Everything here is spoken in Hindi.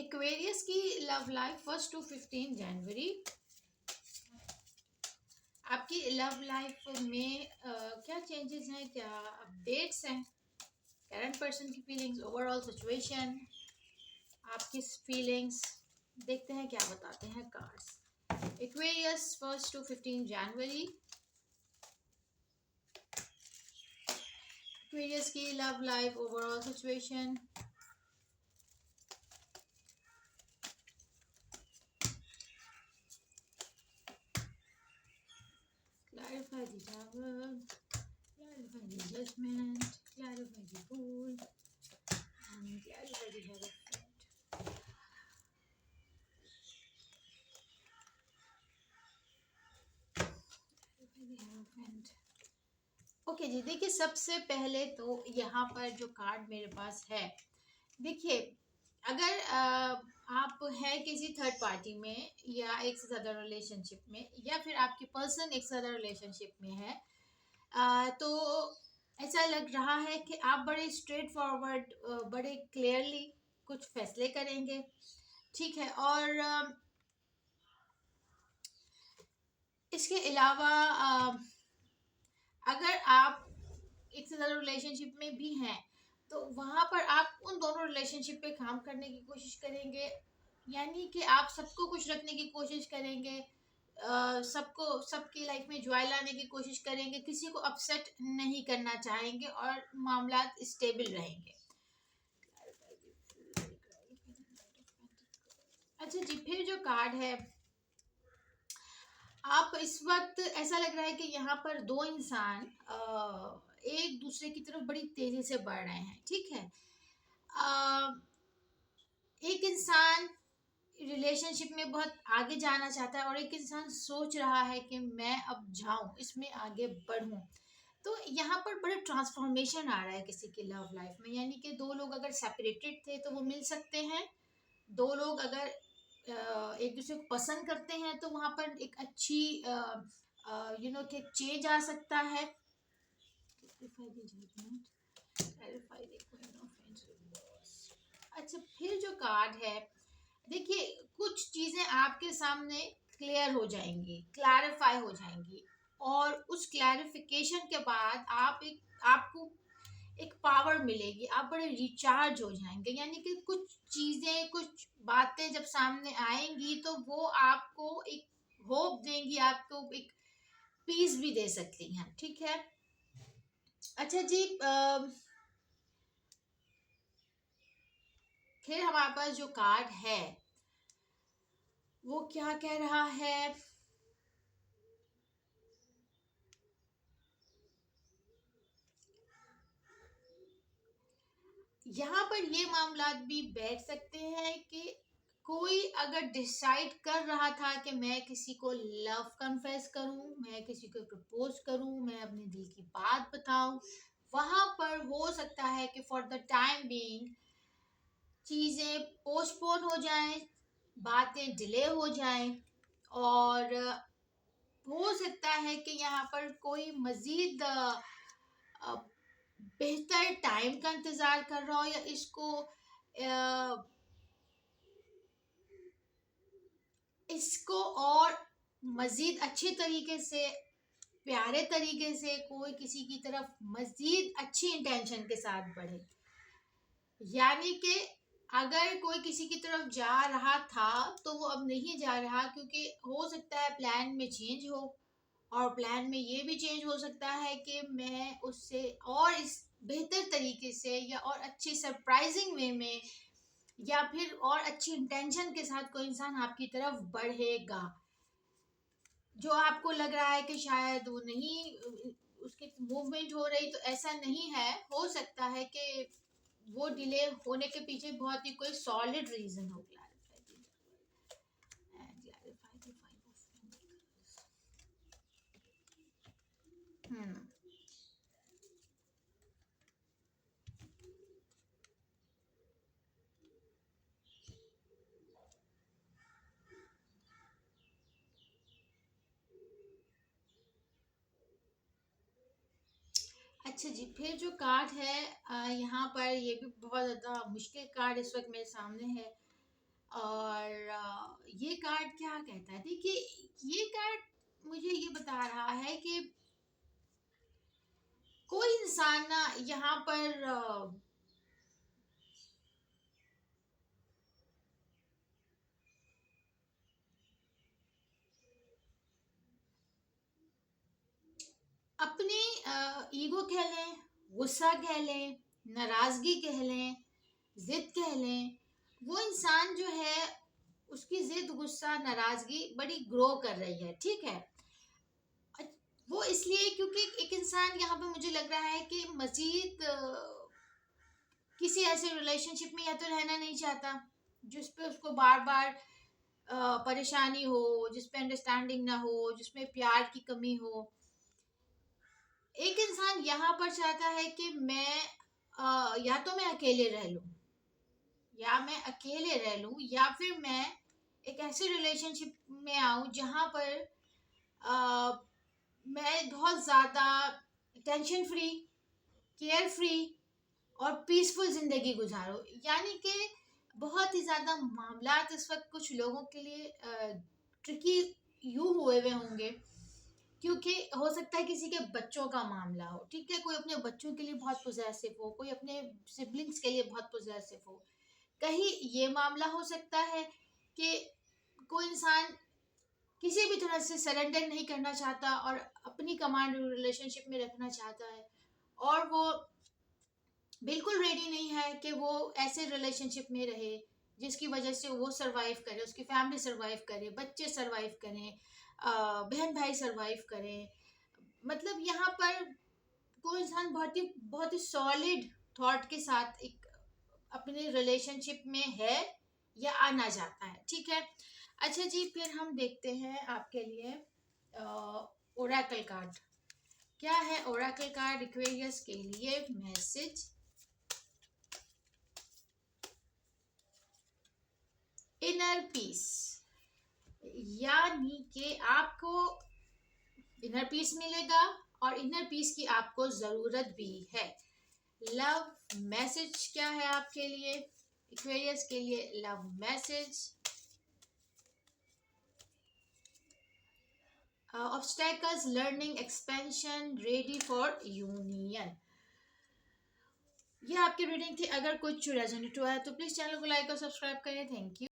एक्वेरियस की लव लाइफ 1 to 15 जनवरी। आपकी लव लाइफ में क्या चेंजेस हैं, क्या अपडेट्स हैं, करंट पर्सन की फीलिंग्स, ओवरऑल सिचुएशन, आपकी फीलिंग्स, देखते हैं क्या बताते हैं कार्ड्स। एक्वेरियस 1 to 15 जनवरी। एक्वेरियस की love life, overall situation. Clarify the Tower, clarify the Judgment, clarify the Fool, and clarify the Hierophant. Okay ji, देखिए सबसे पहले तो यहाँ पर जो कार्ड मेरे पास है, देखिए अगर आप है किसी थर्ड पार्टी में या एक से ज़्यादा रिलेशनशिप में, या फिर आपकी पर्सन एक से ज़्यादा रिलेशनशिप में है, तो ऐसा लग रहा है कि आप बड़े स्ट्रेट फॉरवर्ड, बड़े क्लियरली कुछ फैसले करेंगे, ठीक है। और इसके अलावा अगर आप एक से ज़्यादा रिलेशनशिप में भी हैं तो वहाँ पर आप उन दोनों रिलेशनशिप पे काम करने की कोशिश करेंगे, यानी कि आप सबको खुश रखने की कोशिश करेंगे, सबको सबकी लाइफ में जॉय लाने की कोशिश करेंगे, किसी को अपसेट नहीं करना चाहेंगे और मामला स्टेबल रहेंगे। अच्छा जी, फिर जो कार्ड है, आप इस वक्त ऐसा लग रहा है कि यहाँ पर दो इंसान एक दूसरे की तरफ बड़ी तेजी से बढ़ रहे हैं, ठीक है। एक इंसान रिलेशनशिप में बहुत आगे जाना चाहता है और एक इंसान सोच रहा है कि मैं अब जाऊं, इसमें आगे बढ़ूं। तो यहाँ पर बड़ा ट्रांसफॉर्मेशन आ रहा है किसी की लव लाइफ में, यानी कि दो लोग अगर सेपरेटेड थे तो वो मिल सकते हैं, दो लोग अगर एक दूसरे को पसंद करते हैं तो वहाँ पर एक अच्छी कि चेंज आ सकता है। अच्छा, फिर जो कार्ड है, देखिए कुछ चीजें आपके सामने क्लियर हो जाएंगी, क्लैरिफाई हो जाएंगी, और उस क्लैरिफिकेशन के बाद आपको एक पावर मिलेगी, आप बड़े रिचार्ज हो जाएंगे, यानी कि कुछ चीजें, कुछ बातें जब सामने आएंगी तो वो आपको एक होप देंगी, आपको एक पीस भी दे सकती हैं, ठीक है। अच्छा जी, फिर हमारे पास जो कार्ड है वो क्या कह रहा है, यहाँ पर ये मामला भी बैठ सकते हैं कि कोई अगर डिसाइड कर रहा था कि मैं किसी को लव कन्फेस करूं, मैं किसी को प्रपोज करूं, मैं अपने दिल की बात बताऊं, वहां पर हो सकता है कि फॉर द टाइम बीइंग चीज़ें पोस्टपोन हो जाएं, बातें डिले हो जाएं, और हो सकता है कि यहाँ पर कोई मज़ीद बेहतर टाइम का इंतज़ार कर रहा हो, या इसको और मज़ीद अच्छे तरीके से, प्यारे तरीके से कोई किसी की तरफ मज़ीद अच्छी इंटेंशन के साथ बढ़े, यानी कि अगर कोई किसी की तरफ जा रहा था तो वो अब नहीं जा रहा, क्योंकि हो सकता है प्लान में चेंज हो, और प्लान में ये भी चेंज हो सकता है कि मैं उससे और इस बेहतर तरीके से, या और अच्छी सरप्राइजिंग वे में, या फिर और अच्छी इंटेंशन के साथ कोई इंसान आपकी तरफ बढ़ेगा। जो आपको लग रहा है कि शायद वो नहीं, उसकी मूवमेंट हो रही, तो ऐसा नहीं है, हो सकता है कि वो डिले होने के पीछे बहुत ही कोई सॉलिड रीजन हो। हम्म अच्छा जी, फिर जो कार्ड है, यहाँ पर ये भी बहुत ज़्यादा मुश्किल कार्ड इस वक्त मेरे सामने है। और ये कार्ड क्या कहता है? देखिए, ये कार्ड मुझे ये बता रहा है कि कोई इंसान ना यहाँ पर अपने ईगो कह लें, गुस्सा कह लें, नाराजगी कह लें, जिद कह लें, वो इंसान जो है उसकी जिद, गुस्सा, नाराजगी बड़ी ग्रो कर रही है, ठीक है। वो इसलिए क्योंकि एक इंसान यहाँ पे मुझे लग रहा है कि मजीद किसी ऐसे रिलेशनशिप में या तो रहना नहीं चाहता जिस पे उसको बार बार परेशानी हो, जिसपे अंडरस्टैंडिंग ना हो, जिसमें प्यार की कमी हो। एक इंसान यहाँ पर चाहता है कि मैं या तो मैं अकेले रह लूं, या फिर मैं एक ऐसे रिलेशनशिप में आऊं जहां पर अ, मैं बहुत ज्यादा टेंशन फ्री, केयर फ्री और पीसफुल जिंदगी गुजारो। यानी कि बहुत ही ज्यादा मामलात इस वक्त कुछ लोगों के लिए ट्रिकी यूं हुए हुए होंगे, क्योंकि हो सकता है किसी के बच्चों का मामला हो, ठीक है, कोई अपने बच्चों के लिए बहुत पोजेसिव हो, कोई अपने सिबलिंग्स के लिए बहुत पोजेसिव हो। कहीं ये मामला हो सकता है कि कोई इंसान किसी भी तरह से सरेंडर नहीं करना चाहता और अपनी कमांड रिलेशनशिप में रखना चाहता है, और वो बिल्कुल रेडी नहीं है कि वो ऐसे रिलेशनशिप में रहे जिसकी वजह से वो सरवाइव करे, उसकी फैमिली सरवाइव करे, बच्चे सरवाइव करें, बहन भाई सरवाइव करें। मतलब यहाँ पर कोई इंसान बहुत ही सॉलिड थॉट के साथ एक अपने रिलेशनशिप में है या आना चाहता है, ठीक है। अच्छा जी, फिर हम देखते हैं आपके लिए ओरेकल कार्ड। क्या है ओरेकल कार्ड एक्वेरियस के लिए मैसेज? इनर पीस, यानी कि आपको इनर पीस मिलेगा और इनर पीस की आपको जरूरत भी है। लव मैसेज क्या है आपके लिए एक्वेरियस के लिए? Love message, obstacles, learning, expansion, ready for union. ये आपकी रीडिंग थी। अगर कुछ रेजोनेट हुआ है तो प्लीज चैनल को लाइक और सब्सक्राइब करें। Thank you.